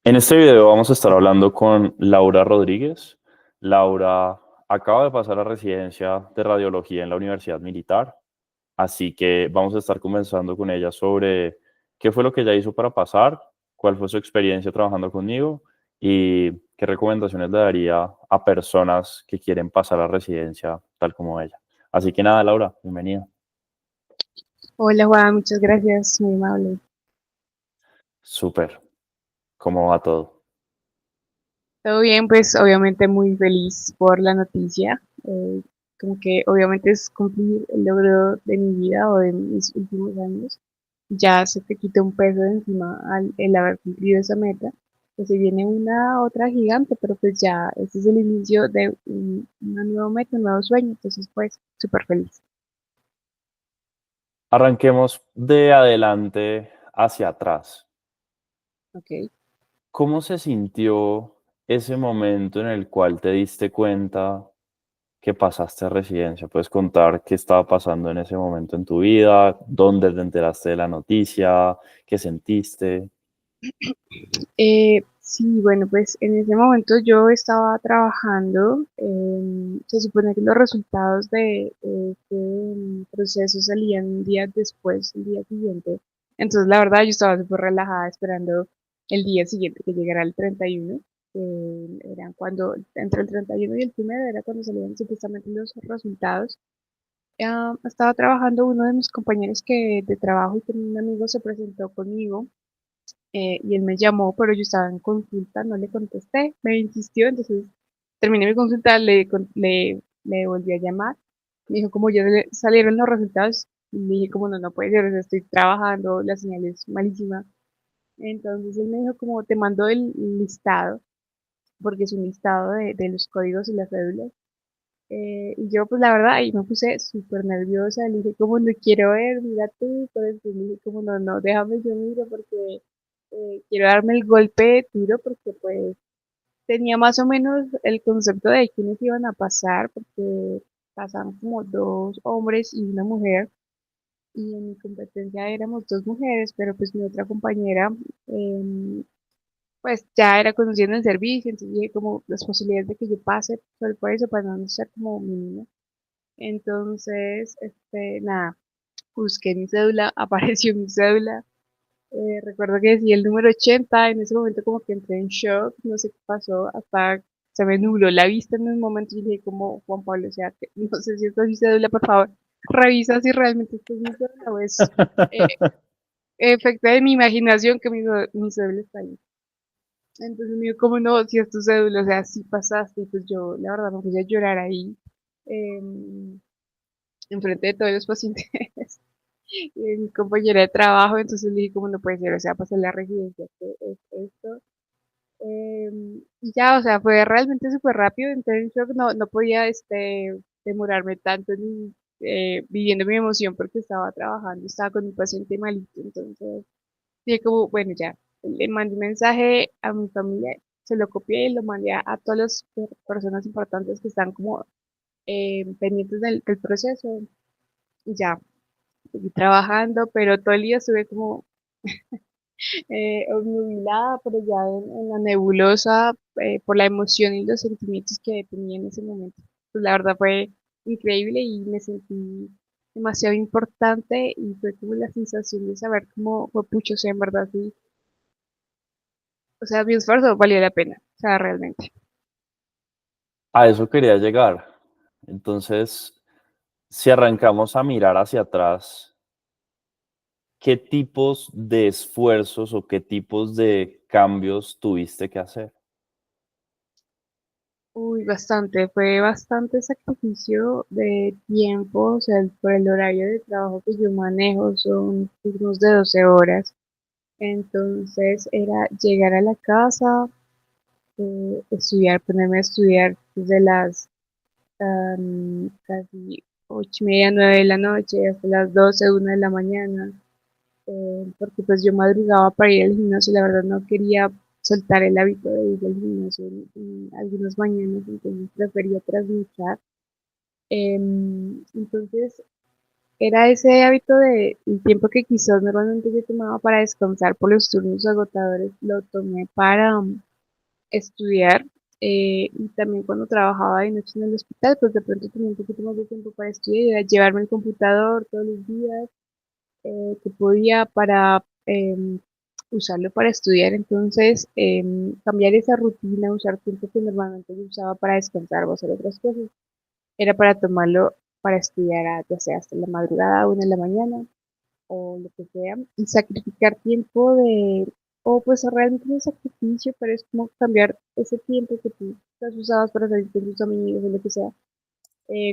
En este video vamos a estar hablando con Laura Rodríguez. Laura acaba de pasar a residencia de radiología en la Universidad Militar, así que vamos a estar conversando con ella sobre qué fue lo que ella hizo para pasar, cuál fue su experiencia trabajando conmigo y qué recomendaciones le daría a personas que quieren pasar a residencia tal como ella. Así que nada, Laura, bienvenida. Hola Juan, muchas gracias, muy amable. Súper, ¿cómo va todo? Todo bien, pues obviamente muy feliz por la noticia. Como que obviamente es cumplir el logro de mi vida o de mis últimos años. Ya se te quita un peso de encima al el haber cumplido esa meta. Pues se viene una otra gigante, pero pues ya este es el inicio de una nueva meta, un nuevo sueño. Entonces pues súper feliz. Arranquemos de adelante hacia atrás. Ok. ¿Cómo se sintió ese momento en el cual te diste cuenta que pasaste a residencia? ¿Puedes contar qué estaba pasando en ese momento en tu vida? ¿Dónde te enteraste de la noticia? ¿Qué sentiste? Sí, bueno, pues en ese momento yo estaba trabajando, se supone que los resultados de este proceso salían días después, el día siguiente. Entonces, la verdad, yo estaba súper relajada esperando el día siguiente que llegara el 31, que era cuando, entre el 31 y el primero era cuando salían supuestamente los resultados. Estaba trabajando uno de mis compañeros que de trabajo y con un amigo se presentó conmigo y él me llamó, pero yo estaba en consulta, no le contesté, me insistió, entonces terminé mi consulta, le volví a llamar, me dijo como ya salieron los resultados, y le dije como no, no puede ser, o sea, estoy trabajando, la señal es malísima, entonces él me dijo como te mando el listado, porque es un listado de los códigos y las cédulas, y yo pues la verdad ahí me puse súper nerviosa, le dije como no quiero ver, mira tú, pero después le dije como no, no, déjame yo miro porque quiero darme el golpe duro porque pues tenía más o menos el concepto de quiénes iban a pasar porque pasaron como dos hombres y una mujer y en mi competencia éramos dos mujeres, pero pues mi otra compañera pues ya era conocida en el servicio, entonces dije como las posibilidades de que yo pase por eso para no ser como mínima. Entonces, nada, busqué mi cédula, apareció mi cédula. Recuerdo que decía el número 80, en ese momento como que entré en shock, no sé qué pasó, hasta se me nubló la vista en un momento y dije como, Juan Pablo, o sea, que no sé si esta es mi cédula, por favor, revisa si realmente esto es mi cédula o es eh, efecto de mi imaginación que mi cédula está ahí. Entonces me dijo, como no, si es tu cédula, o sea, si pasaste, y pues yo la verdad me puse a llorar ahí, em, enfrente de todos los pacientes. Mi compañera de trabajo, entonces le dije como no puede ser, o sea, pasé la residencia, que es esto. Y ya, o sea, fue realmente súper rápido, entonces en shock, no, no podía demorarme tanto ni viviendo mi emoción porque estaba trabajando, estaba con un paciente malito, entonces dije como, bueno, ya, le mandé un mensaje a mi familia, se lo copié y lo mandé a todas las personas importantes que están como pendientes del proceso, y ya, seguí trabajando, pero todo el día estuve como obnubilada, pero ya en la nebulosa por la emoción y los sentimientos que tenía en ese momento. Pues la verdad fue increíble y me sentí demasiado importante y fue como la sensación de saber cómo fue pucho, o sea, en verdad sí, o sea, mi esfuerzo valió la pena, o sea, realmente. A eso quería llegar. Entonces, si arrancamos a mirar hacia atrás, ¿qué tipos de esfuerzos o qué tipos de cambios tuviste que hacer? Uy, bastante, fue bastante sacrificio de tiempo, o sea, por el horario de trabajo que yo manejo, son turnos de 12 horas. Entonces era llegar a la casa, estudiar, ponerme a estudiar desde las casi 8:30, 9 de la noche hasta las 12, 1 de la mañana, porque pues yo madrugaba para ir al gimnasio, la verdad no quería soltar el hábito de ir al gimnasio en algunas mañanas, entonces prefería trasnochar. Entonces era ese hábito de el tiempo que quizás normalmente yo tomaba para descansar por los turnos agotadores, lo tomé para estudiar. Y también cuando trabajaba de noche en el hospital, pues de pronto tenía un poquito más de tiempo para estudiar, y era llevarme el computador todos los días que podía para usarlo para estudiar. Entonces, cambiar esa rutina, usar tiempo que normalmente yo usaba para descansar o hacer otras cosas, era para tomarlo para estudiar, ya sea hasta la madrugada, 1 de la mañana o lo que sea, y sacrificar tiempo o pues realmente no es sacrificio, pero es como cambiar ese tiempo que tú has usado para salir con tus amigos o lo que sea,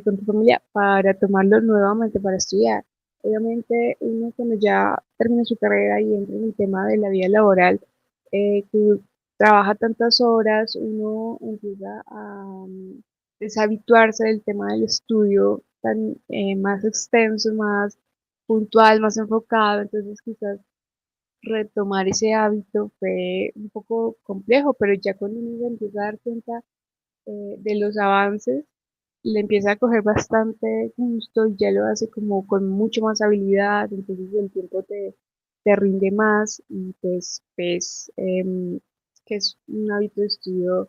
con tu familia, para tomarlo nuevamente para estudiar. Obviamente, uno cuando ya termina su carrera y entra en el tema de la vida laboral, que trabaja tantas horas, uno empieza a deshabituarse del tema del estudio tan más extenso, más puntual, más enfocado. Entonces quizás retomar ese hábito fue un poco complejo, pero ya cuando uno se empieza a dar cuenta de los avances, le empieza a coger bastante gusto y ya lo hace como con mucho más habilidad. Entonces el tiempo te rinde más y pues ves que es un hábito de estudio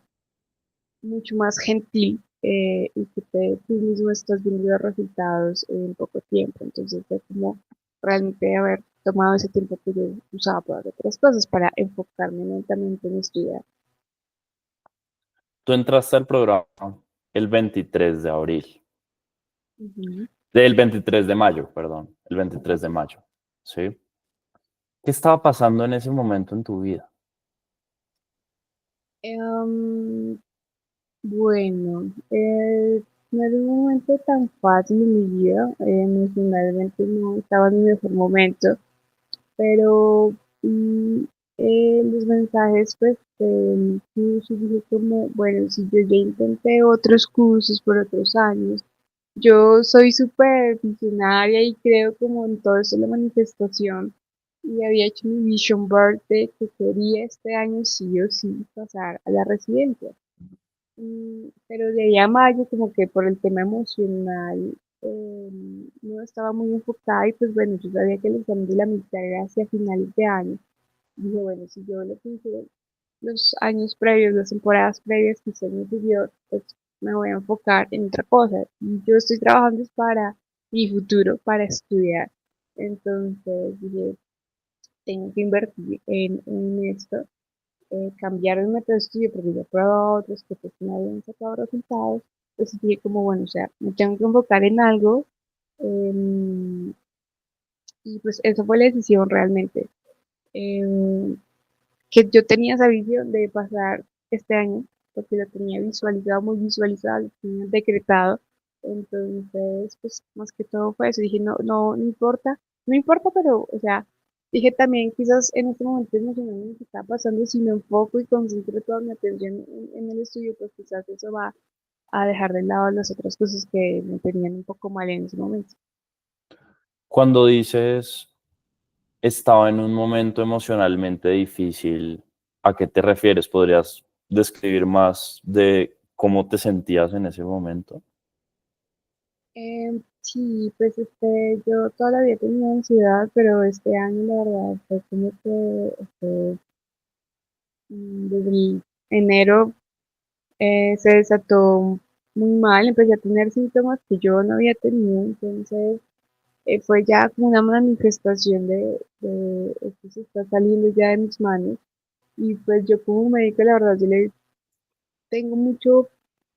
mucho más gentil, y que tú mismo estás viendo los resultados en poco tiempo. Entonces fue como realmente haber tomado ese tiempo que yo usaba para hacer otras cosas, para enfocarme lentamente en estudiar. Tú entraste al programa el 23 de abril, Ujú. del 23 de mayo, perdón, el 23 de mayo, ¿sí? ¿Qué estaba pasando en ese momento en tu vida? Em, bueno, no era un momento tan fácil en mi vida, emocionalmente no estaba en mi mejor momento, pero mm, los mensajes pues del curso, dije como, bueno, si yo ya intenté otros cursos por otros años, yo soy súper visionaria y creo como en todo eso de la manifestación, y había hecho mi vision board de que quería este año sí o sí pasar a la residencia. Pero de ahí a mayo, como que por el tema emocional, no estaba muy enfocada, y pues bueno, yo sabía que el examen de la mitad era hacia finales de año. Dije, bueno, si yo lo hice los años previos, las temporadas previas, quizás me sirvió, pues me voy a enfocar en otra cosa. Y yo estoy trabajando es para mi futuro, para estudiar. Entonces dije, tengo que invertir en esto, cambiar el método de estudio, porque yo he probado otros que pues no habían sacado resultados. Entonces dije como, bueno, o sea, me tengo que enfocar en algo. em, y pues eso fue la decisión realmente. em, que yo tenía esa visión de pasar este año, porque lo tenía visualizado, muy visualizado, lo tenía decretado. Entonces, pues más que todo fue eso. Dije, no, no, no importa, no importa, pero, o sea, dije también, quizás en este momento emocional en el que está pasando, si me enfoco y concentro toda mi atención en el estudio, pues quizás eso va a dejar de lado las otras cosas que me tenían un poco mal en ese momento. Cuando dices estaba en un momento emocionalmente difícil, ¿a qué te refieres? ¿Podrías describir más de cómo te sentías en ese momento? Sí, pues yo toda la vida tenía ansiedad, pero este año la verdad fue como que desde el enero se desató muy mal, empecé a tener síntomas que yo no había tenido. Entonces fue ya como una manifestación de esto se está saliendo ya de mis manos. Y pues yo como médico, la verdad, yo le tengo mucho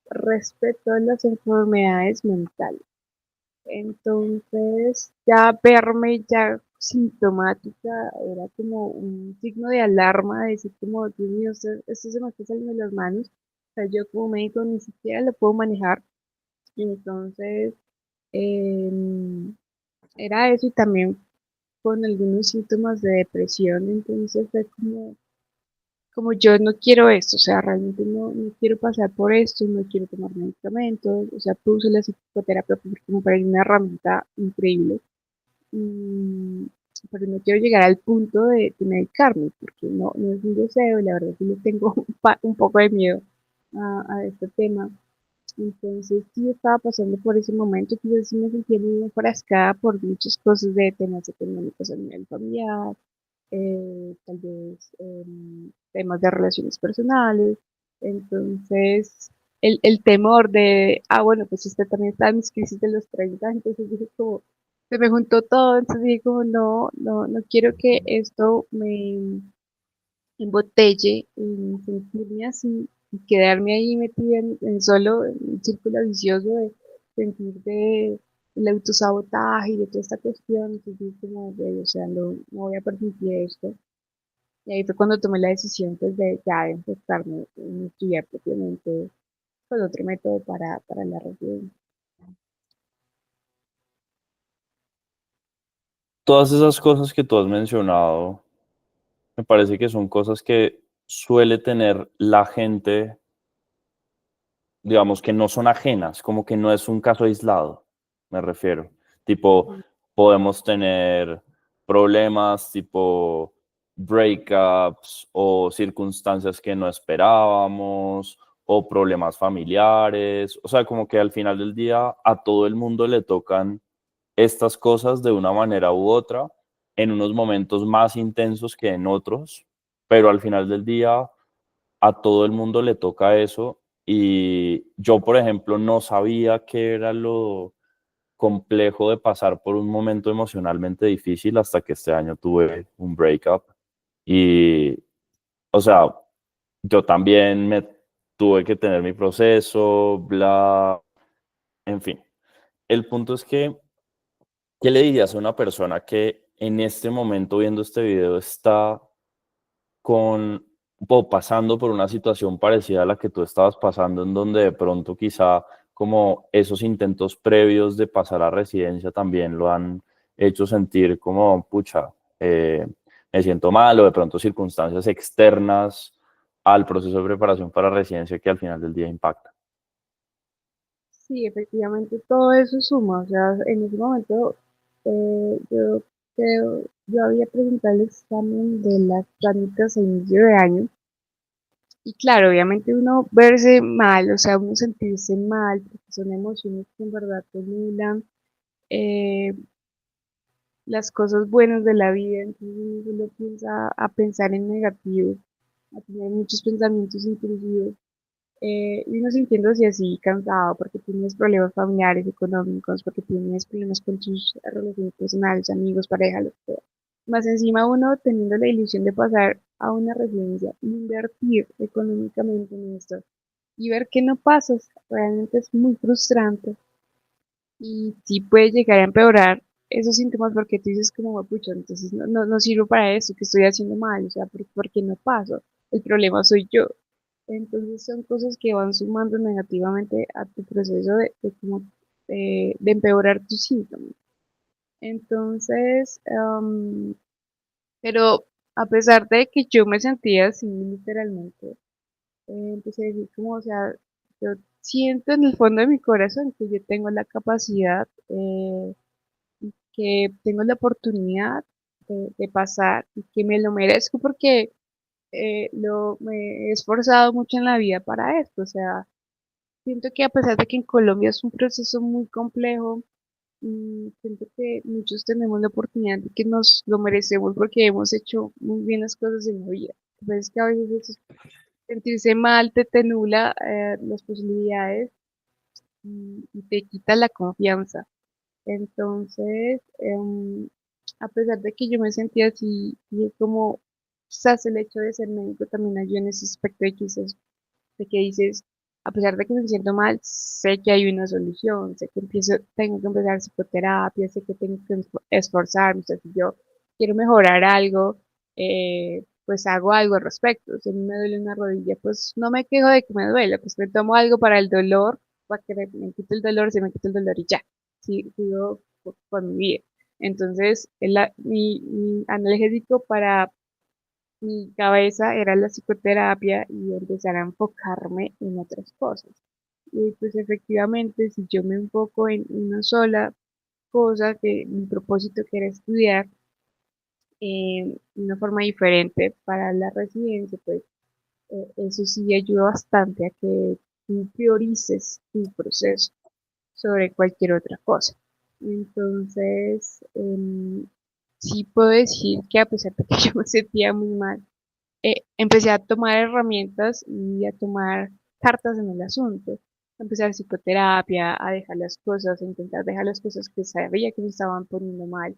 respeto a las enfermedades mentales. Entonces, ya verme ya sintomática era como un signo de alarma, de decir como, Dios mío, esto se me está saliendo de las manos. O sea, yo como médico ni siquiera lo puedo manejar. Entonces, em, era eso, y también con algunos síntomas de depresión. Entonces fue como yo no quiero esto, o sea, realmente no, no quiero pasar por esto, no quiero tomar medicamentos. O sea, puse la psicoterapia porque me parece una herramienta increíble. mm, pero no quiero llegar al punto de medicarme, porque no, no es un deseo, y la verdad sí le tengo un poco de miedo a este tema. Entonces sí estaba pasando por ese momento, quizás sí me sentía muy enfrascada por muchas cosas de temas económicos a nivel familiar, tal vez temas de relaciones personales. Entonces, el temor de, bueno, pues usted también está en mis crisis de los 30, entonces dije como, se me juntó todo, entonces dije como, no, no, no quiero que esto me embotelle en sentirme así y quedarme ahí metida en solo en un círculo vicioso de sentir de el autosabotaje y de toda esta cuestión, entonces dije como, o sea, no, no voy a permitir esto. Y ahí fue cuando tomé la decisión pues de ya enfocarme en estudiar propiamente pues, otro método para la residencia. Todas esas cosas que tú has mencionado, me parece que son cosas que suele tener la gente, digamos, que no son ajenas, como que no es un caso aislado, me refiero. Tipo, Ujú. podemos tener problemas tipo breakups o circunstancias que no esperábamos o problemas familiares. O sea, como que al final del día a todo el mundo le tocan estas cosas de una manera u otra, en unos momentos más intensos que en otros, pero al final del día a todo el mundo le toca eso y yo, por ejemplo, no sabía qué era lo complejo de pasar por un momento emocionalmente difícil hasta que este año tuve un breakup y, o sea, yo también me tuve que tener mi proceso, bla, en fin. El punto es que, ¿qué le dirías a una persona que en este momento viendo este video está con o pasando por una situación parecida a la que tú estabas pasando, en donde de pronto quizá como esos intentos previos de pasar a residencia también lo han hecho sentir como, pucha, eh, me siento mal o de pronto circunstancias externas al proceso de preparación para residencia que al final del día impacta? Sí, efectivamente todo eso suma, o sea, en ese momento yo creo, yo había presentado el examen de las prácticas a inicio de año y claro, obviamente uno verse mal, o sea, uno sentirse mal, porque son emociones que en verdad te anulan eh, las cosas buenas de la vida, entonces uno solo piensa a pensar en negativo, a tener muchos pensamientos intrusivos. Y uno sintiéndose así cansado porque tienes problemas familiares, económicos, porque tienes problemas con tus relaciones personales, amigos, pareja, lo que sea. Más encima uno teniendo la ilusión de pasar a una residencia, invertir económicamente en esto y ver que no pasas, realmente es muy frustrante y sí puede llegar a empeorar esos síntomas porque tú dices como, pucha, entonces no, no, no sirvo para eso, que estoy haciendo mal, o sea, ¿por qué no paso? El problema soy yo. Entonces son cosas que van sumando negativamente a tu proceso de empeorar tus síntomas. Entonces, pero a pesar de que yo me sentía así literalmente, empecé a decir como, o sea, yo siento en el fondo de mi corazón que yo tengo la capacidad, que tengo la oportunidad de pasar y que me lo merezco porque me he esforzado mucho en la vida para esto, o sea, siento que a pesar de que en Colombia es un proceso muy complejo, siento que muchos tenemos la oportunidad de que nos lo merecemos porque hemos hecho muy bien las cosas en la vida. Ves que a veces sentirse mal te nubla las posibilidades y te quita la confianza. Entonces, a pesar de que yo me sentía así, y es como quizás el hecho de ser médico también ayuda en ese aspecto de que dices, a pesar de que me siento mal, sé que hay una solución, sé que tengo que empezar psicoterapia, sé que tengo que esforzarme, o sea, si yo quiero mejorar algo, pues hago algo al respecto. Si a mí me duele una rodilla, pues no me quejo de que me duele, pues me tomo algo para el dolor, para que me quite el dolor, se me quite el dolor y ya, sigo con mi vida. Entonces, mi analgésico para mi cabeza era la psicoterapia y empezar a enfocarme en otras cosas. Y pues efectivamente, si yo me enfoco en una sola cosa, que mi propósito que era estudiar de una forma diferente para la residencia, pues eso sí ayuda bastante a que tú priorices tu proceso sobre cualquier otra cosa. Entonces, sí puedo decir que a pesar de que yo me sentía muy mal, empecé a tomar herramientas y a tomar cartas en el asunto. A empezar psicoterapia, a dejar las cosas, a intentar dejar las cosas que sabía que me estaban poniendo mal,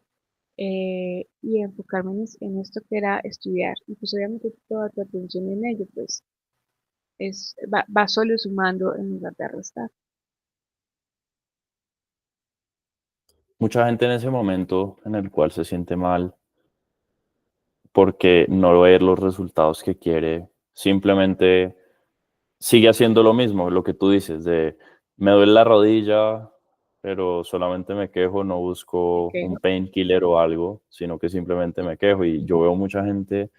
y enfocarme en esto que era estudiar. Y pues obviamente toda tu atención en ello, pues va solo sumando en lugar de restar. Mucha gente en ese momento en el cual se siente mal porque no ver los resultados que quiere, simplemente sigue haciendo lo mismo, lo que tú dices, de me duele la rodilla, pero solamente me quejo, no busco Ok. un painkiller o algo, sino que simplemente me quejo. Y yo veo mucha gente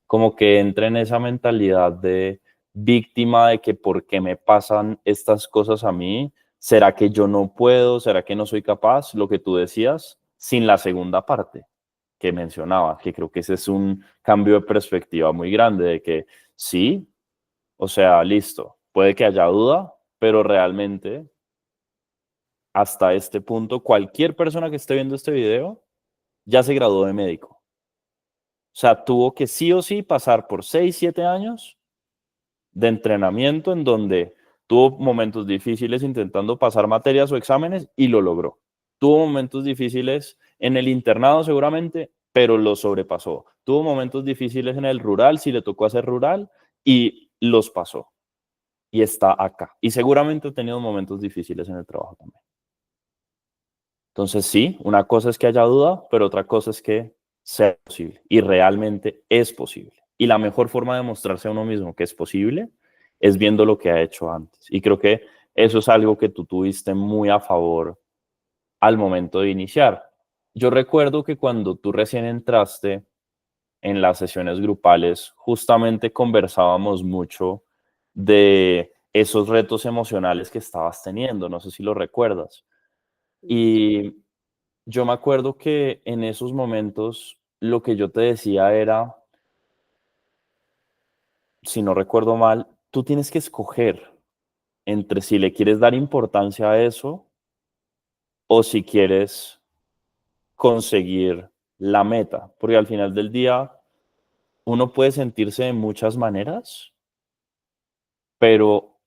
como que entra en esa mentalidad de víctima de que por qué me pasan estas cosas a mí, ¿será que yo no puedo? ¿Será que no soy capaz? Lo que tú decías, sin la segunda parte que mencionaba, que creo que ese es un cambio de perspectiva muy grande, de que sí, o sea, listo, puede que haya duda, pero realmente hasta este punto, cualquier persona que esté viendo este video ya se graduó de médico. O sea, tuvo que sí o sí pasar por 6, 7 años de entrenamiento en donde tuvo momentos difíciles intentando pasar materias o exámenes y lo logró. Tuvo momentos difíciles en el internado seguramente, pero lo sobrepasó. Tuvo momentos difíciles en el rural, si le tocó hacer rural, y los pasó. Y está acá. Y seguramente ha tenido momentos difíciles en el trabajo también. Entonces, sí, una cosa es que haya duda, pero otra cosa es que sea posible. Y realmente es posible. Y la mejor forma de mostrarse a uno mismo que es posible es viendo lo que ha hecho antes. Y creo que eso es algo que tú tuviste muy a favor al momento de iniciar. Yo recuerdo que cuando tú recién entraste en las sesiones grupales, justamente conversábamos mucho de esos retos emocionales que estabas teniendo. No sé si lo recuerdas. Y yo me acuerdo que en esos momentos lo que yo te decía era, si no recuerdo mal, tú tienes que escoger entre si le quieres dar importancia a eso o si quieres conseguir la meta, porque al final del día uno puede sentirse de muchas maneras, pero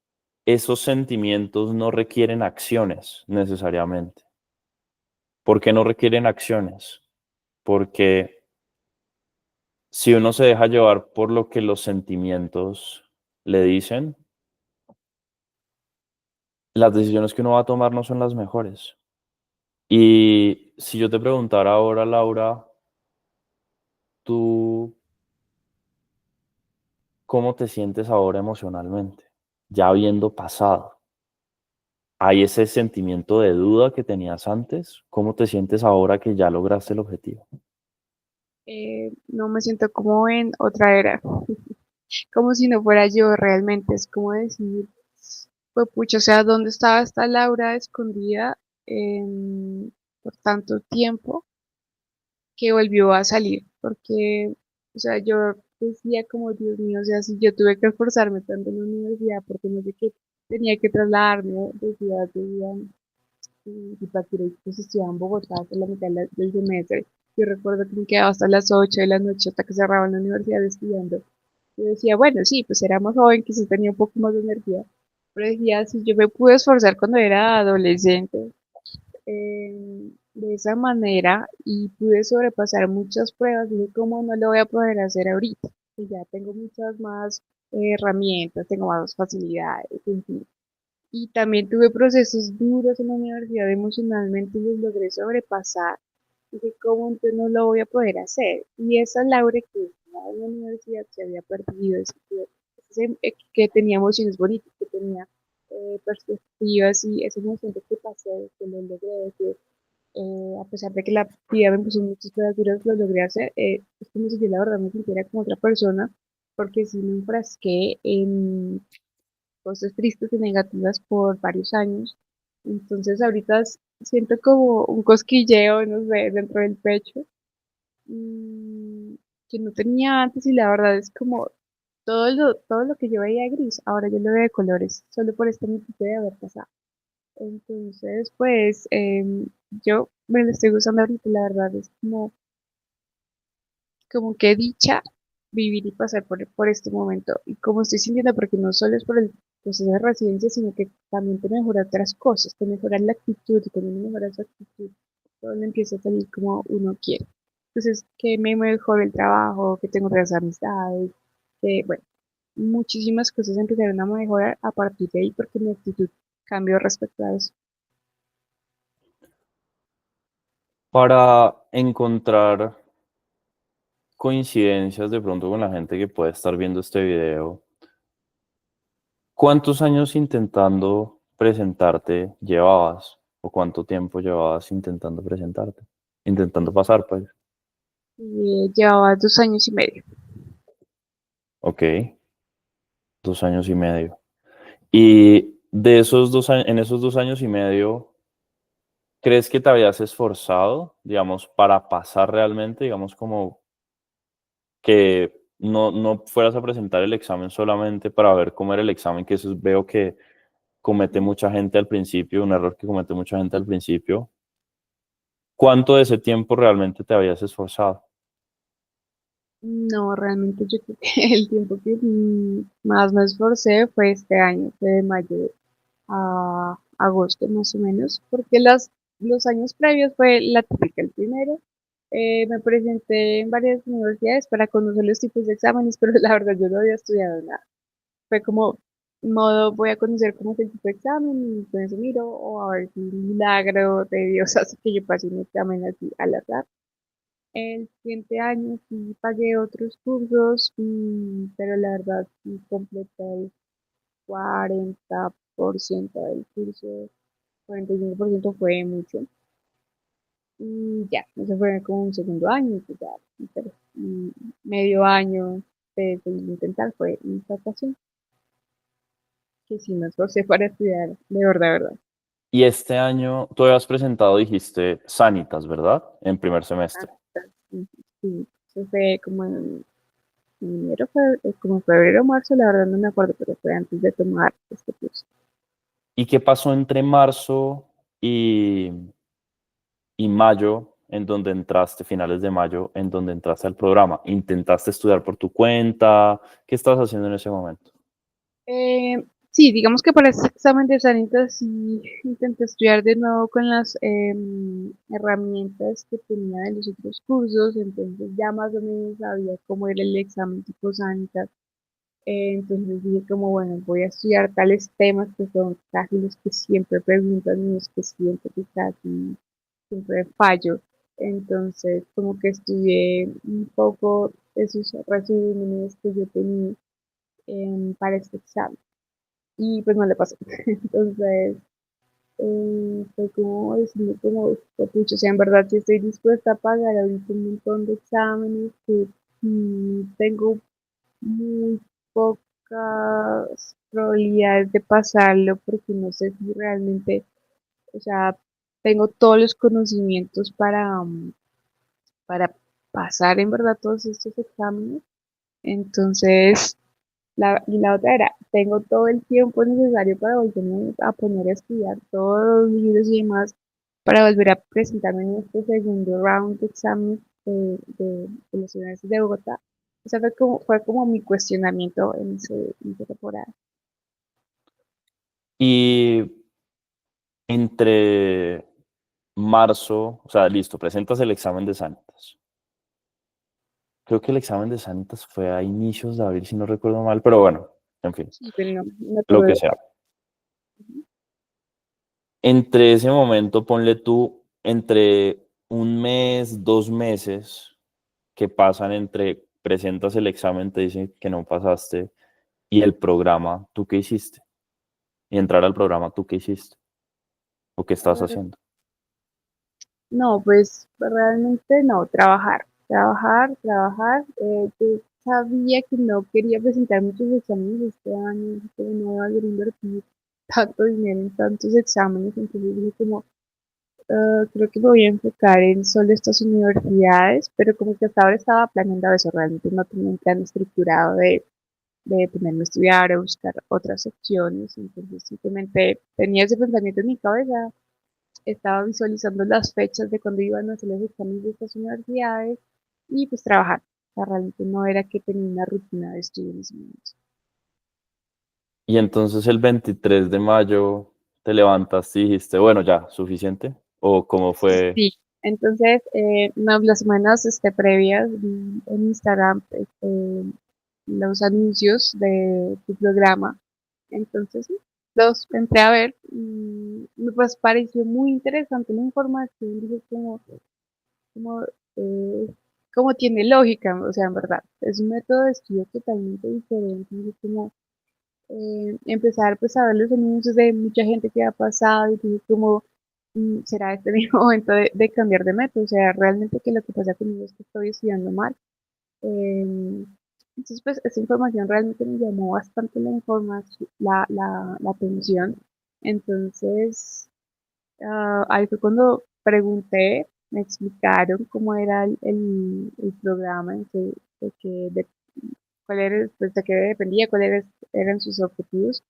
esos sentimientos no requieren acciones necesariamente. ¿Por qué no requieren acciones? Porque si uno se deja llevar por lo que los sentimientos le dicen, las decisiones que uno va a tomar no son las mejores. Y si yo te preguntara ahora, Laura, ¿tú cómo te sientes ahora emocionalmente? Ya habiendo pasado. ¿Hay ese sentimiento de duda que tenías antes? ¿Cómo te sientes ahora que ya lograste el objetivo? No me siento como en otra era, como si no fuera yo realmente. Es como decir, pues pucha, o sea, ¿dónde estaba esta Laura escondida por tanto tiempo que volvió a salir? Porque, o sea, yo decía como, Dios mío, o sea, si yo tuve que esforzarme tanto en la universidad porque no sé qué, tenía que trasladarme de ciudad a ciudad, y para que pues estudiaba en Bogotá hasta la mitad del semestre. Yo recuerdo que me quedaba hasta las 8 de la noche hasta que cerraban la universidad estudiando. Yo decía, bueno, sí, pues era más joven, quizás tenía un poco más de energía, pero decía, si yo me pude esforzar cuando era adolescente, de esa manera y pude sobrepasar muchas pruebas, dije, ¿cómo no lo voy a poder hacer ahorita? Que ya tengo muchas más herramientas, tengo más facilidades, en fin. Y también tuve procesos duros en la universidad emocionalmente y los logré sobrepasar. Dije, ¿cómo entonces no lo voy a poder hacer? Y esa Laura que estaba en la universidad se había perdido, que tenía emociones bonitas, que tenía perspectivas y esa emoción de que pasé, que lo logré, que a pesar de que la vida me puso muchas cosas duras, lo logré hacer. Es como si yo la verdad me sintiera como otra persona, porque sí me enfrasqué en cosas tristes y negativas por varios años. Entonces ahorita siento como un cosquilleo, no sé, dentro del pecho, mm, que no tenía antes y la verdad es como todo lo que yo veía gris, ahora yo lo veo de colores, solo por este motivo de haber pasado. Entonces, pues, yo me lo estoy gustando ahorita, la verdad, es como que dicha vivir y pasar por este momento. Y como estoy sintiendo, porque no solo es por el proceso de residencia, sino que también te mejora otras cosas, te mejora la actitud, y cuando uno mejora su actitud, todo le empieza a salir como uno quiere. Entonces, que me mejoró el trabajo, que tengo otras amistades, que, bueno, muchísimas cosas empezaron a mejorar a partir de ahí porque mi actitud cambió respecto a eso. Para encontrar coincidencias de pronto con la gente que puede estar viendo este video, ¿cuántos años intentando presentarte llevabas? ¿O cuánto tiempo llevabas intentando presentarte? Intentando pasar, pues. Y llevaba 2 años y medio. Ok, 2 años y medio. Y de esos 2 años, en esos 2 años y medio, ¿crees que te habías esforzado, digamos, para pasar realmente, digamos, como que no fueras a presentar el examen solamente para ver cómo era el examen, que eso veo que comete mucha gente al principio, un error que comete mucha gente al principio? ¿Cuánto de ese tiempo realmente te habías esforzado? No, realmente yo creo que el tiempo que más me esforcé fue este año, fue de mayo a agosto más o menos, porque los años previos fue la típica. El primero, me presenté en varias universidades para conocer los tipos de exámenes, pero la verdad yo no había estudiado nada. Fue como modo, voy a conocer cómo es el tipo de examen y con eso miro, o a ver si un milagro de Dios hace que yo pase un examen así al azar. El siguiente año sí pagué otros cursos, pero la verdad sí completé el 40% del curso, 45% fue mucho. Y ya, eso fue como un segundo año, y pues ya, y medio año de intentar fue mi fracaso, que sí me esforcé para estudiar, de verdad, verdad. Y este año tú habías presentado, dijiste, Sanitas, ¿verdad? En primer Ah, semestre. sí, sí, eso fue como en enero, como febrero o marzo, la verdad no me acuerdo, pero fue antes de tomar este curso. ¿Y qué pasó entre marzo y, y mayo, en donde entraste, finales de mayo, en donde entraste al programa? ¿Intentaste estudiar por tu cuenta? ¿Qué estabas haciendo en ese momento? Sí, digamos que para este examen de Sanitas sí intenté estudiar de nuevo con las herramientas que tenía de los otros cursos, entonces ya más o menos sabía cómo era el examen tipo Sanitas. Entonces dije como, bueno, voy a estudiar tales temas que son casi los que siempre preguntan y los que siento que casi siempre fallo. Entonces como que estudié un poco esos resúmenes que yo tenía para este examen y pues no le pasó. Entonces, fue como decirme como, pucha, o sea, en verdad sí estoy dispuesta a pagar ahorita un montón de exámenes que tengo muy pocas probabilidades de pasarlo porque no sé si realmente, o sea, tengo todos los conocimientos para pasar en verdad todos estos exámenes. Entonces, y la otra era, tengo todo el tiempo necesario para volverme a poner a estudiar todos los libros y demás para volver a presentarme en este segundo round de exámenes de las universidades de Bogotá. O sea, fue como mi cuestionamiento en esa temporada. Y entre marzo, o sea, listo, presentas el examen de Sanitas. Creo que el examen de Sanitas fue a inicios de abril, si no recuerdo mal, pero bueno, en fin, Sí, pero no, no lo tuve. que sea. Entre ese momento, ponle tú, entre un mes, 2 meses que pasan entre presentas el examen, te dicen que no pasaste, y el programa, ¿tú qué hiciste? Y entrar al programa, ¿tú qué hiciste? ¿O qué estás haciendo? No, pues realmente no, trabajar, trabajar, trabajar. Yo sabía que no quería presentar muchos exámenes este año, que no iba a querer invertir tanto dinero en tantos exámenes, entonces dije como, creo que me voy a enfocar en solo estas universidades, pero como que hasta ahora estaba planeando eso, realmente no tenía un plan estructurado de ponerme a estudiar o buscar otras opciones. Entonces simplemente tenía ese pensamiento en mi cabeza, estaba visualizando las fechas de cuando iban a hacer los exámenes de estas universidades y pues trabajar. O sea, realmente no era que tenía una rutina de estudio en ese momento. Y entonces el 23 de mayo te levantaste y dijiste, bueno, ya, suficiente. ¿O cómo fue? Sí, entonces las semanas previas vi en Instagram los anuncios de tu programa. Entonces sí, los entré a ver y me pues pareció muy interesante la información. Dije como, eh, como tiene lógica, o sea, en verdad, es un método de estudio totalmente diferente. Dije como empezar pues a ver los anuncios de mucha gente que ha pasado y dije como será este mi momento de cambiar de método, o sea, realmente que lo que pasa conmigo es que estoy estudiando mal. Em, entonces pues esa información realmente me llamó bastante la información, la atención. Entonces ahí fue cuando pregunté, me explicaron cómo era el programa, cuál era, pues, de qué dependía, eran sus objetivos.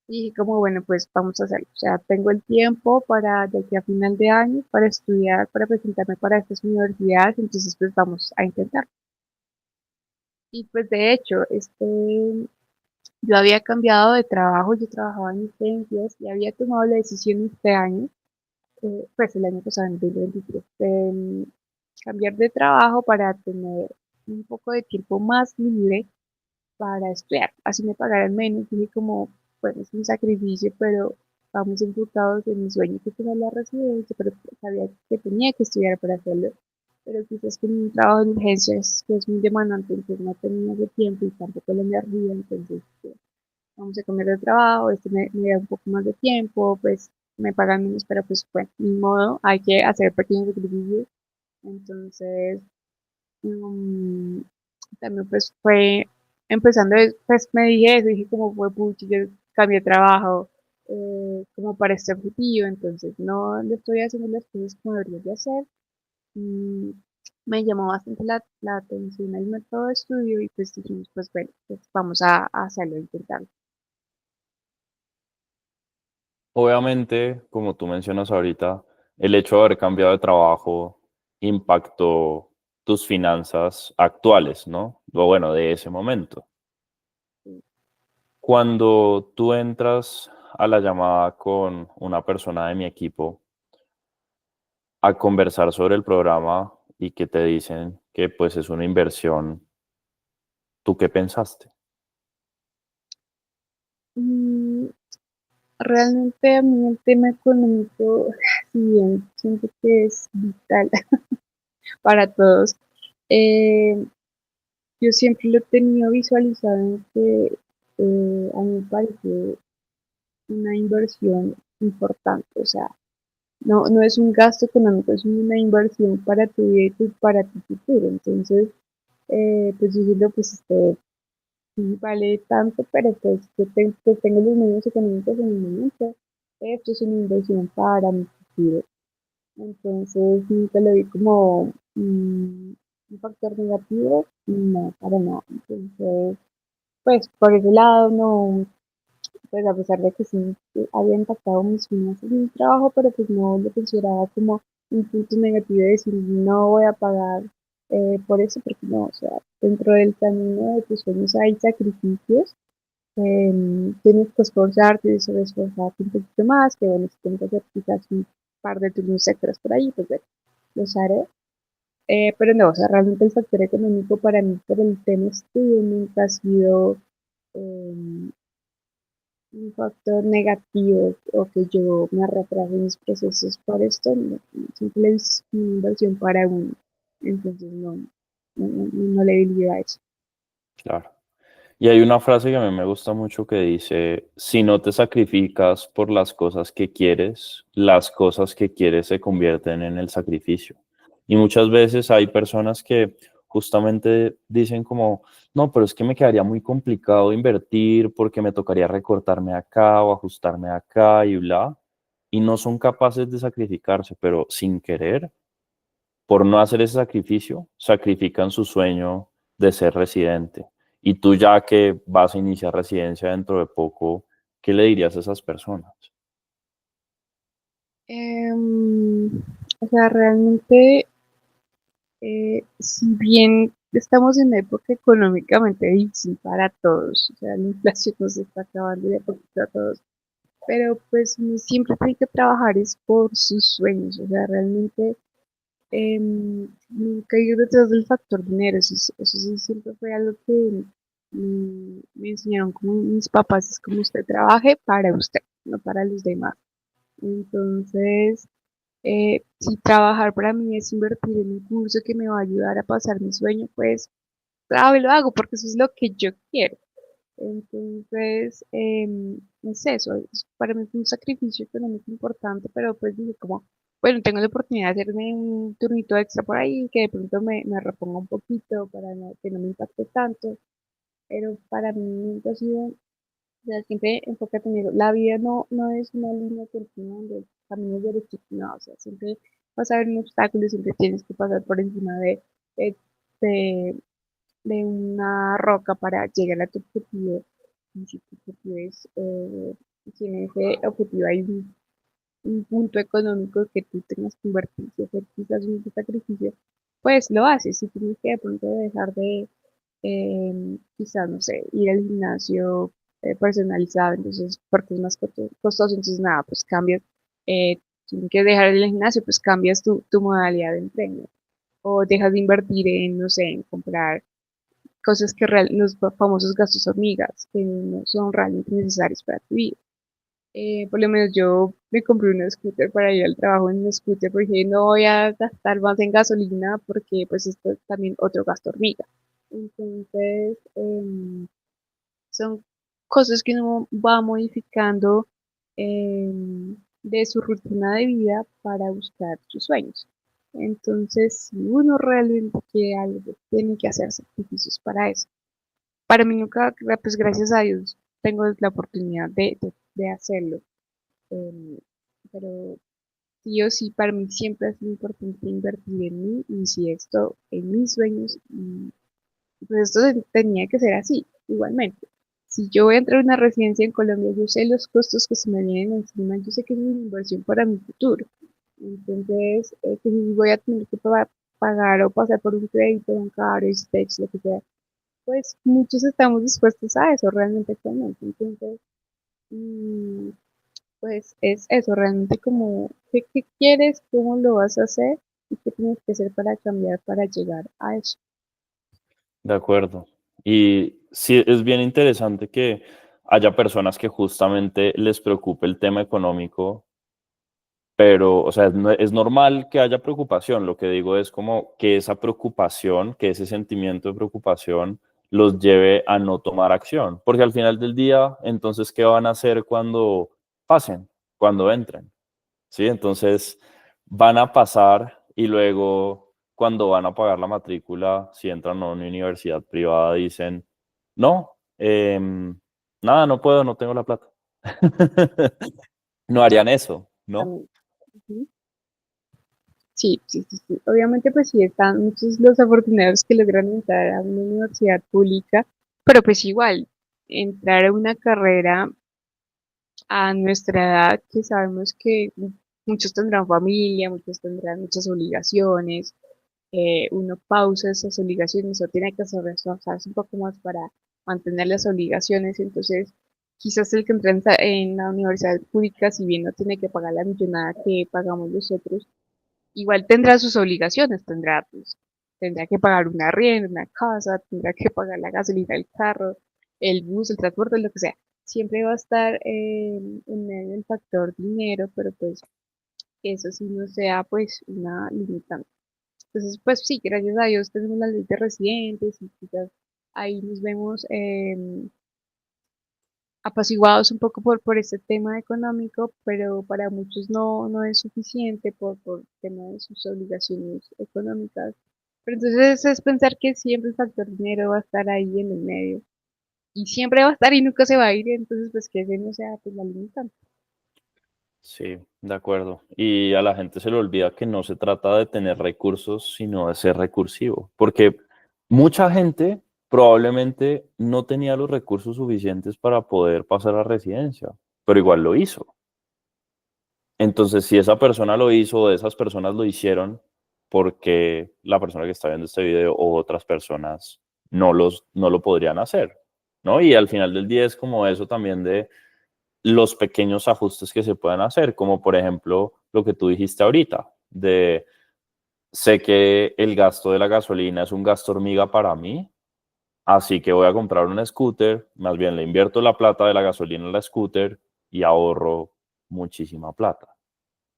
Y dije como, bueno, pues vamos a hacerlo. O sea, tengo el tiempo para, de aquí a final de año, para estudiar, para presentarme para estas universidades, entonces pues vamos a intentar. Y pues de hecho, yo había cambiado de trabajo, yo trabajaba en licencias y había tomado la decisión este año, pues el año pasado, en 2023, de cambiar de trabajo para tener un poco de tiempo más libre para estudiar. Así me pagaran menos. Dije como, bueno, es un sacrificio, pero vamos enfocados en mi sueño que era la residencia, pero sabía que tenía que estudiar para hacerlo. Pero quizás con un trabajo de urgencias que es muy demandante, entonces no tenía ese tiempo y tampoco la energía, entonces vamos a comer de trabajo, me da un poco más de tiempo, pues me pagan menos, pero pues bueno, ni modo, hay que hacer pequeños sacrificios. Entonces, mm, también pues fue empezando, pues me dije eso, dije como fue pucha, yo cambié de trabajo como para este objetivo, entonces no le estoy haciendo las cosas como debería de hacer. Mm, me llamó bastante la atención el método de estudio y pues dijimos, pues bueno, pues vamos a hacerlo, a intentarlo. Obviamente, como tú mencionas ahorita, el hecho de haber cambiado de trabajo impactó tus finanzas actuales, ¿no? O bueno, de ese momento. Cuando tú entras a la llamada con una persona de mi equipo a conversar sobre el programa y que te dicen que pues es una inversión, ¿tú qué pensaste? Mm, realmente a mí el tema económico, si bien siento que es vital para todos, eh, yo siempre lo he tenido visualizado en que a mí me parece una inversión importante, o sea, no es un gasto económico, es una inversión para tu vida y para tu futuro. Entonces, pues yo digo, pues sí vale tanto, pero pues tengo los medios económicos en el momento. Esto es una inversión para mi futuro. Entonces, nunca lo vi como un factor negativo, no, para nada. Entonces, pues por ese lado, no, pues a pesar de que sí había impactado mis finanzas en mi trabajo, pero pues no lo consideraba como un punto negativo de decir no voy a pagar por eso, porque no, o sea, dentro del camino de tus sueños hay sacrificios, tienes que esforzarte y sobre esforzarte un poquito más, que bueno, si tienes que hacer quizás un par de turnos extras por ahí, pues bueno, los haré. Pero no, o sea, realmente el factor económico para mí por el tema estudio nunca ha sido eh, un factor negativo o que yo me retrase en mis procesos por esto, no, siempre es una inversión para uno, entonces no le diría a eso. Claro. Y hay una frase que a mí me gusta mucho que dice, si no te sacrificas por las cosas que quieres, las cosas que quieres se convierten en el sacrificio. Y muchas veces hay personas que justamente dicen como, no, pero es que me quedaría muy complicado invertir porque me tocaría recortarme acá o ajustarme acá y bla. Y no son capaces de sacrificarse, pero sin querer, por no hacer ese sacrificio, sacrifican su sueño de ser residente. Y tú ya que vas a iniciar residencia dentro de poco, ¿qué le dirías a esas personas? Em, o sea, realmente, si bien estamos en una época económicamente difícil para todos, o sea, la inflación nos está acabando de a poquito a todos, pero pues uno siempre tiene que trabajar es por sus sueños, o sea, realmente nunca ir detrás del factor dinero, eso sí siempre fue algo que me enseñaron como mis papás, es como usted trabaje para usted, no para los demás. Entonces, si trabajar para mí es invertir en un curso que me va a ayudar a pasar mi sueño, pues claro, lo hago porque eso es lo que yo quiero. Entonces, es eso, para mí fue un sacrificio económico importante, pero pues dije como, bueno, tengo la oportunidad de hacerme un turnito extra por ahí, que de pronto me reponga un poquito para que no me impacte tanto, pero para mí nunca ha sido, o sea, siempre enfócate en eso. La vida no es una línea continua donde caminos derechos, no, o sea, siempre vas a haber un obstáculo, siempre tienes que pasar por encima de, de de una roca para llegar a tu objetivo. Y si tu objetivo es, si en ese objetivo hay un punto económico que tú tengas que invertir y hacer quizás un sacrificio, pues lo haces. Si tienes que de pronto dejar de, quizás, no sé, ir al gimnasio personalizado, entonces, porque es más costoso, entonces nada, pues cambias, tienes que dejar el gimnasio, pues cambias tu modalidad de entreno. O dejas de invertir en, no sé, en comprar cosas que los famosos gastos hormigas, que no son realmente necesarios para tu vida. Por lo menos yo me compré un scooter para ir al trabajo en un scooter porque dije, no voy a gastar más en gasolina porque pues esto es también otro gasto hormiga. Entonces, son cosas que uno va modificando de su rutina de vida para buscar sus sueños. Entonces, si uno realmente quiere algo, tiene que hacer sacrificios para eso. Para mí nunca, pues gracias a Dios, tengo la oportunidad de hacerlo. em, pero sí o sí, para mí siempre ha sido importante invertir en mí y si esto, en mis sueños, y pues esto tenía que ser así, igualmente. Si yo voy a entrar a una residencia en Colombia, yo sé los costos que se me vienen encima, yo sé que es una inversión para mi futuro. Entonces, que si voy a tener que pagar o pasar por un crédito bancario, Stex, lo que sea, pues muchos estamos dispuestos a eso realmente actualmente. Entonces, mm, pues es eso, realmente como, ¿qué quieres? ¿Cómo lo vas a hacer? ¿Y qué tienes que hacer para cambiar, para llegar a eso? De acuerdo. Y sí, es bien interesante que haya personas que justamente les preocupe el tema económico, pero, o sea, es normal que haya preocupación. Lo que digo es como que esa preocupación, que ese sentimiento de preocupación los lleve a no tomar acción. Porque al final del día, entonces, ¿qué van a hacer cuando pasen, cuando entren? ¿Sí? Entonces, van a pasar y luego, cuando van a pagar la matrícula, si entran a una universidad privada, dicen, no, nada, no puedo, no tengo la plata. No harían eso, ¿no? También. Ujú. Sí, sí, sí, sí. Obviamente, pues sí, están muchos los afortunados que logran entrar a una universidad pública, pero pues igual, entrar a una carrera a nuestra edad, que sabemos que muchos tendrán familia, muchos tendrán muchas obligaciones, uno pausa esas obligaciones o tiene que hacer esforzarse un poco más para mantener las obligaciones, entonces quizás el que entra en la universidad pública, si bien no tiene que pagar la millonada que pagamos nosotros, igual tendrá sus obligaciones, tendrá, pues, tendrá que pagar una arriendo, una casa, tendrá que pagar la gasolina del carro, el bus, el transporte, lo que sea. Siempre va a estar en medio el factor dinero, pero pues que eso sí no sea pues una limitante. Entonces, pues sí, gracias a Dios tenemos la ley de residentes y quizás ahí nos vemos apaciguados un poco por este tema económico, pero para muchos no es suficiente por el tema de sus obligaciones económicas. Pero entonces es pensar que siempre el factor dinero va a estar ahí en el medio y siempre va a estar y nunca se va a ir, entonces pues que ese no sea pues la limitante. Sí, de acuerdo. Y a la gente se le olvida que no se trata de tener recursos, sino de ser recursivo. Porque mucha gente probablemente no tenía los recursos suficientes para poder pasar a residencia, pero igual lo hizo. Entonces, si esa persona lo hizo o esas personas lo hicieron, porque la persona que está viendo este video o otras personas no lo podrían hacer, ¿no? Y al final del día es como eso también de los pequeños ajustes que se pueden hacer, como por ejemplo lo que tú dijiste ahorita, de sé que el gasto de la gasolina es un gasto hormiga para mí, así que voy a comprar un scooter, más bien le invierto la plata de la gasolina en la scooter y ahorro muchísima plata.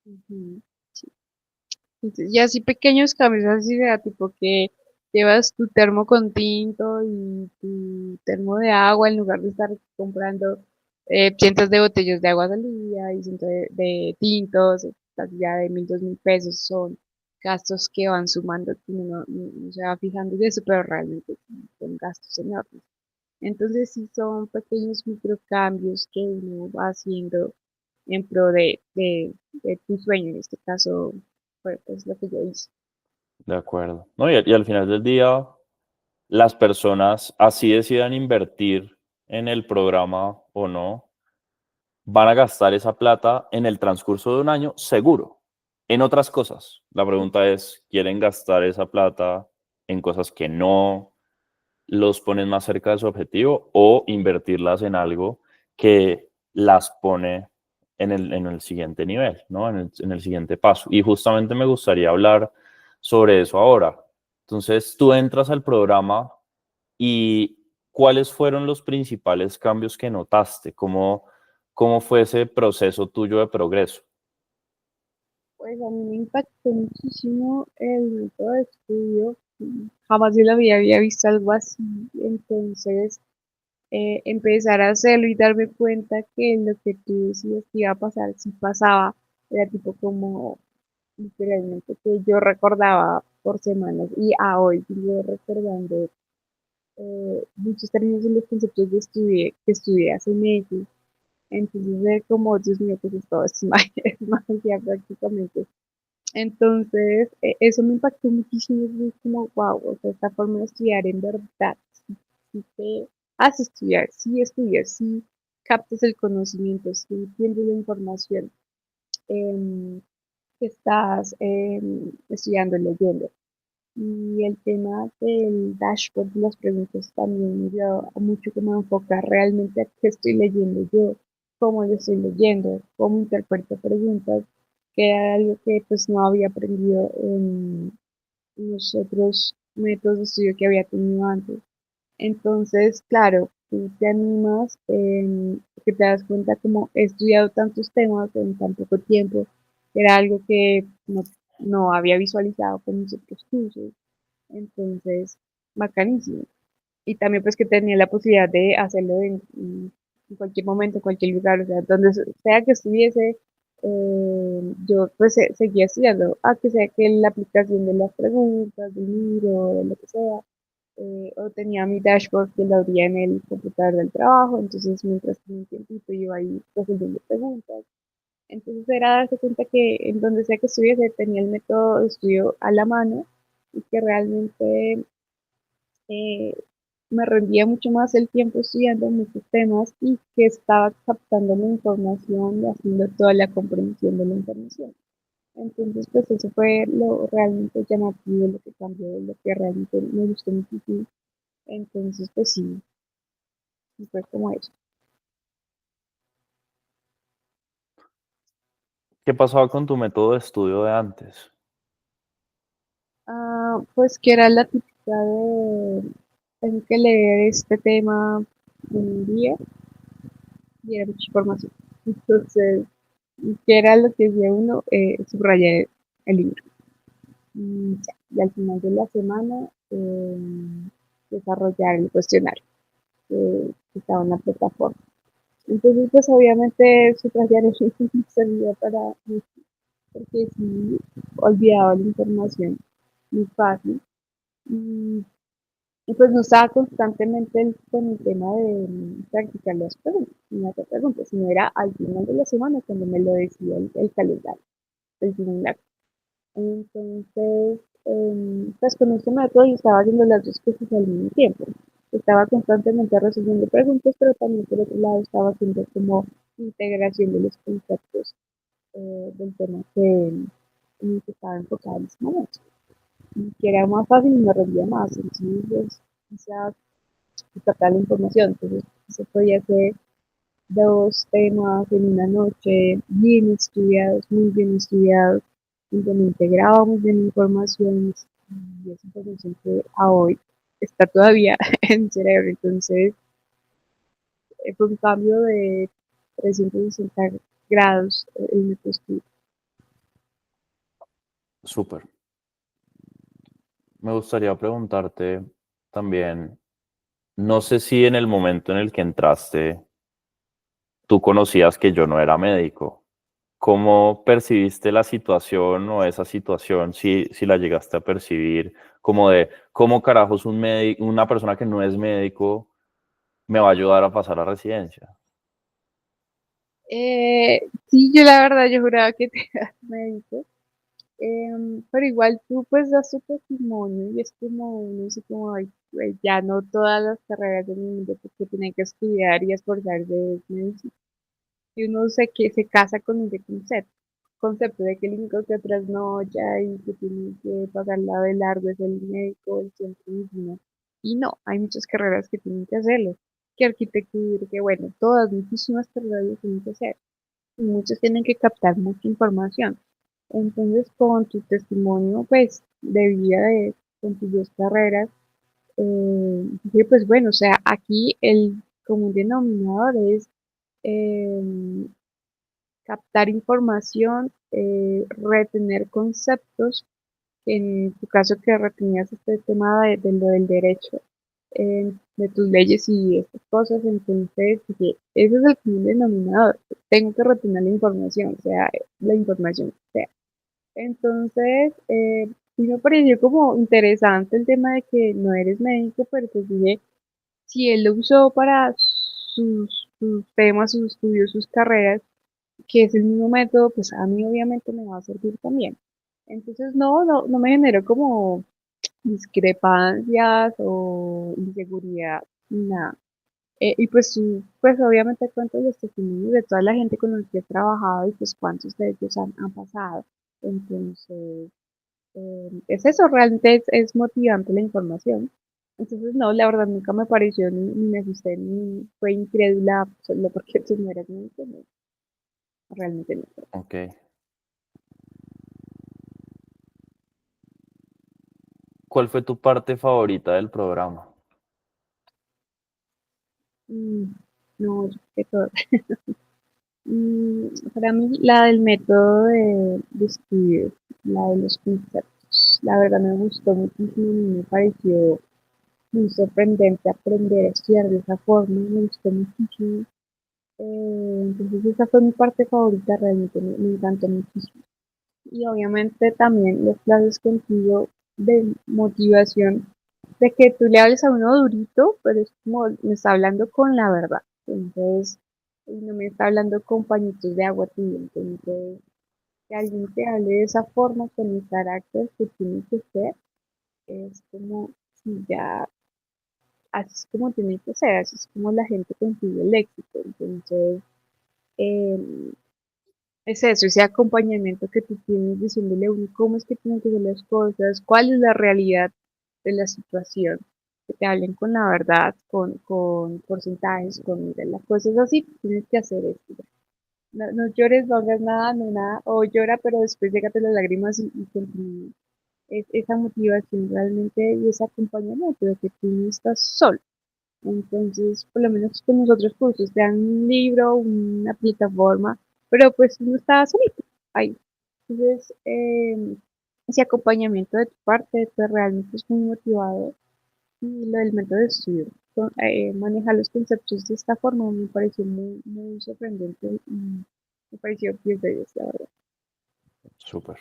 Ujú, sí. Entonces, ya así pequeños cambios, así de tipo que llevas tu termo con tinto y tu termo de agua en lugar de estar comprando cientos de botellas de agua salida y cientos de tintos, casi ya de 1.000, 2.000 pesos, son gastos que van sumando, que uno no se va fijando en eso, pero realmente son gastos enormes. Entonces sí son pequeños microcambios que uno va haciendo en pro de tu sueño. En este caso fue pues lo que yo hice. De acuerdo. No, y al final del día, las personas, así decidan invertir en el programa o no, van a gastar esa plata en el transcurso de un año, seguro, en otras cosas. La pregunta es, ¿quieren gastar esa plata en cosas que no los ponen más cerca de su objetivo o invertirlas en algo que las pone en el siguiente nivel, ¿no? En el siguiente paso? Y justamente me gustaría hablar sobre eso ahora. Entonces, tú entras al programa y ¿cuáles fueron los principales cambios que notaste? ¿Cómo fue ese proceso tuyo de progreso? Pues a mí me impactó muchísimo el método de estudio. Jamás en la vida había visto algo así. Entonces, empezar a hacerlo y darme cuenta que lo que tú decías que iba a pasar, si pasaba, era tipo como literalmente que yo recordaba por semanas y a hoy sigo recordando muchos términos en los conceptos que estudié hace meses. Entonces, como, Dios mío, pues es todo, es magia, es magia prácticamente. Entonces, eso me impactó muchísimo. Es como, wow, o sea, esta forma de estudiar en verdad, si te hace estudiar, si estudias, si captas el conocimiento, si entiendes la información em, que estás estudiando, leyendo. Y el tema del dashboard de las preguntas también me ayudó mucho como a enfocar realmente a qué estoy leyendo yo, cómo lo estoy leyendo, cómo interpreto preguntas, que era algo que pues no había aprendido en los otros métodos de estudio que había tenido antes. Entonces, claro, tú te animas, porque te das cuenta como he estudiado tantos temas en tan poco tiempo, que era algo que no había visualizado con mis otros cursos. Entonces, bacanísimo. Y también pues que tenía la posibilidad de hacerlo en cualquier momento, en cualquier lugar, o sea, donde sea que estuviese, yo pues seguía estudiando, a que sea que la aplicación de las preguntas, del libro, de lo que sea, o tenía mi dashboard que lo abría en el computador del trabajo, entonces mientras tenía un tiempito iba ahí resolviendo preguntas. Entonces era darse cuenta que en donde sea que estuviese tenía el método de estudio a la mano y que realmente eh, me rendía mucho más el tiempo estudiando muchos temas y que estaba captando la información y haciendo toda la comprensión de la información. Entonces, pues eso fue lo realmente llamativo, lo que cambió, lo que realmente me gustó muchísimo. Entonces, pues sí, fue como eso. ¿Qué pasaba con tu método de estudio de antes? Pues que era la típica de tengo que leer este tema en un día y era mucha información. Entonces, ¿qué era lo que hacía uno? Subrayar el libro. Y, ya, y al final de la semana, desarrollar el cuestionario que estaba en la plataforma. Entonces, pues obviamente subrayar el libro me servía para mucho, porque sí olvidaba la información muy fácil. Y, y pues no estaba constantemente con el tema de practicar las preguntas, ni hacer preguntas, sino era al final de la semana cuando me lo decía el calendario, el simulacro. Entonces, pues con este método yo estaba haciendo las dos cosas al mismo tiempo. estaba constantemente resolviendo preguntas, pero también por otro lado estaba haciendo como integración de los conceptos del tema en el que estaba enfocada en ese momento. Y que era más fácil y me rendía más. Entonces, quizás captar la información. Entonces, se podía hacer dos temas en una noche, bien estudiados, donde me integraba muy bien información y esa información que a hoy está todavía en el cerebro. Entonces, fue un cambio de 360 grados el método estudio. Súper. Me gustaría preguntarte también, no sé si en el momento en el que entraste, tú conocías que yo no era médico. ¿Cómo percibiste la situación o esa situación, si la llegaste a percibir, como de cómo carajos una persona que no es médico me va a ayudar a pasar a residencia? Sí, yo la verdad, yo juraba que te eras médico. Pero igual tú pues das tu testimonio y es como uno dice como, "Ay, güey, ya no todas las carreras del mundo porque tienen que estudiar y esforzarse es medicina". Y uno que se casa con ese concepto de que el único que otras no, ya y que tiene que pasar la de largo es el médico, el centro de medicina. Y no, hay muchas carreras que tienen que hacerlo, que arquitectura, que bueno, todas, muchísimas carreras lo tienen que hacer. Y muchos tienen que captar mucha información. Entonces, con tu testimonio, pues, de vida con tus dos carreras, dije, pues bueno, o sea, aquí el común denominador es eh, captar información, retener conceptos, en tu caso que retenías este tema de lo del derecho, de tus leyes y estas cosas, entonces dije, ese es el común denominador, tengo que retener la información, o sea, la información que sea. Entonces, sí me pareció como interesante el tema de que no eres médico, pero pues dije, si él lo usó para sus temas, sus estudios, sus carreras, que es el mismo método, pues a mí obviamente me va a servir también. Entonces, no me generó como discrepancias o inseguridad, nada. Y pues, pues obviamente cuento los testimonios de toda la gente con la que he trabajado y pues cuántos de ellos han pasado. Entonces, es eso, realmente es motivante la información. Entonces, no, la verdad nunca me pareció ni me asusté ni fue incrédula solo porque tú no eras médico, no, realmente no. Ok. ¿Cuál fue tu parte favorita del programa? Mm, no, yo creo que todo. Para mí, la del método de estudio, la de los conceptos, la verdad me gustó muchísimo, me pareció muy sorprendente aprender a estudiar de esa forma, me gustó muchísimo. Entonces esa fue mi parte favorita, realmente me encantó muchísimo. Y obviamente también las clases contigo de motivación, de que tú le hables a uno durito, pero es como me está hablando con la verdad. Entonces, y no me está hablando con pañitos de agua tibia. Entonces, que alguien te hable de esa forma, con el carácter que tiene que ser, es como si ya, así es como tiene que ser, así es como la gente consigue el éxito. Entonces, em, es eso, ese acompañamiento que tú tienes diciéndole a uno cómo es que tienen que ser las cosas, cuál es la realidad de la situación, que te hablen con la verdad, con porcentajes, con las cosas así, tienes que hacer esto. No llores, no hagas nada, no nada, o llora, pero después llégate las lágrimas y continúa. Es esa motivación realmente y ese acompañamiento de que tú no estás solo. Entonces, por lo menos con nosotros cursos, te dan un libro, una plataforma, pero pues uno está solito ahí. Entonces, ese acompañamiento de tu parte, pues realmente es muy motivado. Y lo del método de estudio, manejar los conceptos de esta forma me pareció muy sorprendente y me pareció 10 de 10, la verdad. Súper.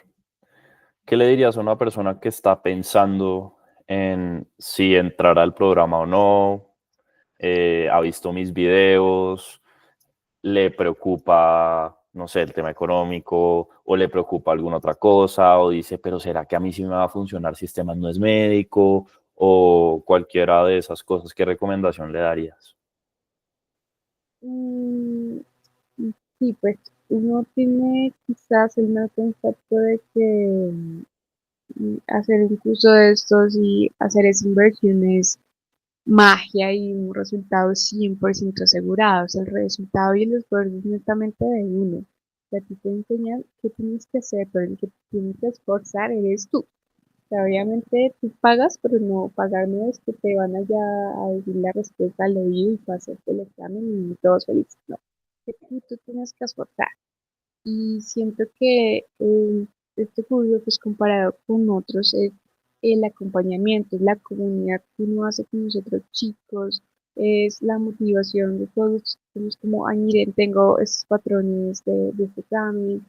¿Qué le dirías a una persona que está pensando en si entrar al programa o no? Ha visto mis videos, le preocupa, no sé, el tema económico, o le preocupa alguna otra cosa, o dice, pero ¿será que a mí sí me va a funcionar si este man no es médico? o cualquiera de esas cosas, ¿qué recomendación le darías? Mm, sí, pues uno tiene quizás el mal concepto de que hacer un curso de estos y hacer esa inversión es magia y un resultado 100% asegurado. O sea, el resultado y el esfuerzo es netamente de uno. O sea, a ti te enseñan qué tienes que hacer, pero el que tienes que esforzar eres tú. O sea, obviamente tú pagas, pero no pagar no es que te van allá a decir la respuesta al oído y pasarte el examen y todos felices. No, que tú tienes que esforzar. Y siento que este curso, pues comparado con otros, es el acompañamiento, es la comunidad que uno hace con nosotros chicos, es la motivación de todos. Es como, ay, miren, tengo estos patrones de este examen,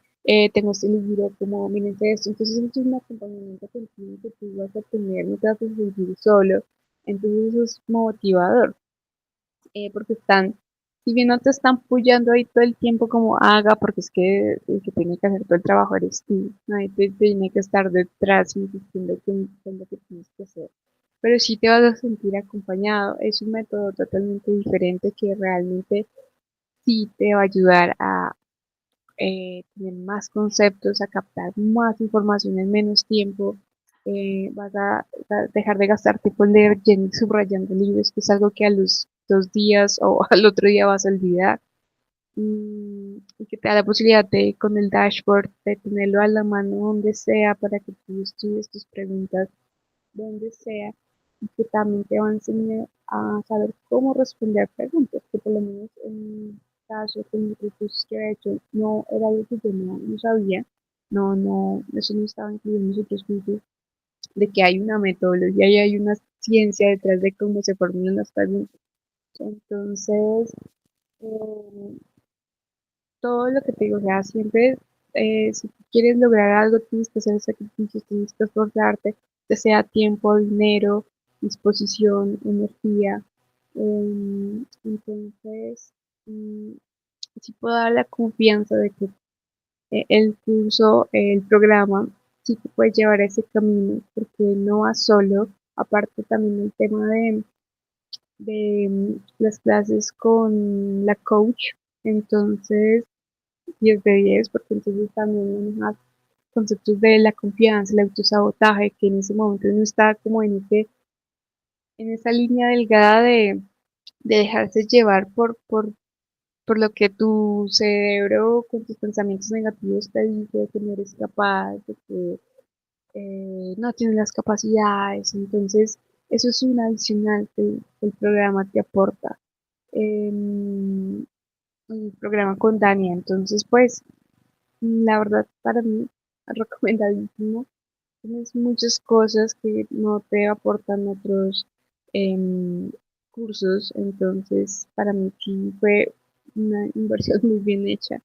tengo este libro, como, miren esto. Entonces, es un acompañamiento continuo que tú vas a tener, no te vas a sentir solo. Entonces, eso es motivador porque están, si bien no te están apoyando ahí todo el tiempo como haga, porque es que el que tiene que hacer todo el trabajo eres tú, nadie te tiene que estar detrás insistiendo qué es lo que tienes que hacer. Pero sí te vas a sentir acompañado, es un método totalmente diferente que realmente sí te va a ayudar a tener más conceptos, a captar más información en menos tiempo. Vas a dejar de gastar tiempo leyendo, subrayando libros, que es algo que a los 2 días o al otro día vas a olvidar. Y que te da la posibilidad de, con el dashboard, de tenerlo a la mano donde sea para que tú estudies tus preguntas donde sea y que también te va a enseñar a saber cómo responder preguntas, que por lo menos en mi caso con los recursos que he hecho no era algo que yo no sabía, eso no estaba incluido en mis otros cursos, de que hay una metodología y hay una ciencia detrás de cómo se formulan las preguntas. Entonces, eh, todo lo que te digo, o sea, siempre si tú quieres lograr algo, tienes que hacer sacrificios, tienes que esforzarte, ya sea tiempo, dinero, disposición, energía. Entonces, mm, sí puedo dar la confianza de que el curso, el programa, sí te puede llevar a ese camino, porque no vas solo. Aparte también el tema de las clases con la coach. Entonces, 10 de 10 porque entonces también manejas conceptos de la confianza, el autosabotaje, que en ese momento uno está como en esa línea delgada de dejarse llevar por lo que tu cerebro con tus pensamientos negativos te dice que no eres capaz, de que no tienes las capacidades. Entonces, eso es un adicional que el programa te aporta. em, el programa con Dania. Entonces, pues, la verdad, para mí, recomendadísimo. Tienes muchas cosas que no te aportan otros em, cursos, entonces para mí sí fue una inversión muy bien hecha.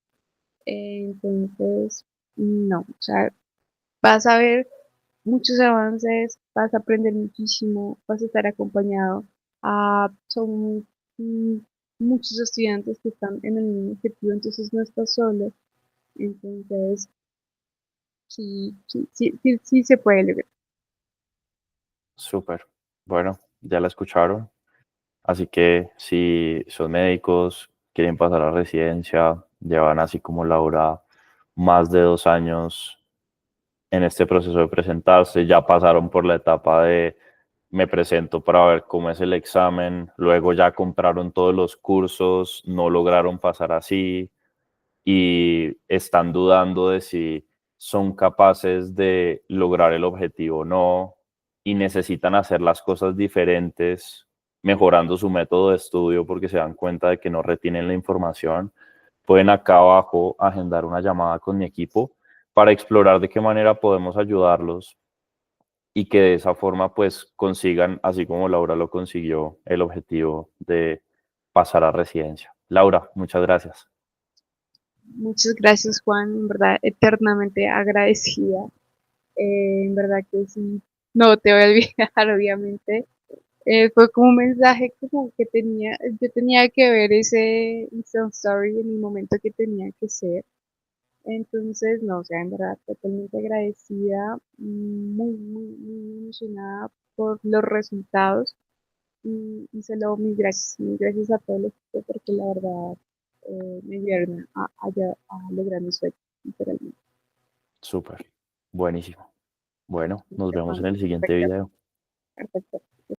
Entonces, no, o sea, vas a ver muchos avances, vas a aprender muchísimo, vas a estar acompañado. Son mm, muchos estudiantes que están en el mismo objetivo, entonces no estás solo. Entonces, sí se puede lograr. Súper. Bueno, ya la escucharon. Así que si son médicos, quieren pasar a residencia, llevan así como Laura más de 2 años en este proceso de presentarse, ya pasaron por la etapa de me presento para ver cómo es el examen, luego ya compraron todos los cursos, no lograron pasar así, y están dudando de si son capaces de lograr el objetivo o no, y necesitan hacer las cosas diferentes, mejorando su método de estudio porque se dan cuenta de que no retienen la información, pueden acá abajo agendar una llamada con mi equipo para explorar de qué manera podemos ayudarlos y que de esa forma pues consigan, así como Laura lo consiguió, el objetivo de pasar a residencia. Laura, muchas gracias. Muchas gracias, Juan, en verdad, eternamente agradecida. En verdad que sí, no te voy a olvidar, obviamente. Fue como un mensaje como que yo tenía que ver ese Instagram Story en el momento que tenía que ser. Entonces, no, o sea, en verdad, totalmente agradecida, muy, muy, muy emocionada por los resultados y solo mil gracias a todos los chicos porque la verdad me ayudaron a lograr mi sueño, literalmente. Súper. Buenísimo. Bueno, nos Listo, vemos en Juan. el siguiente Perfecto, video. perfecto.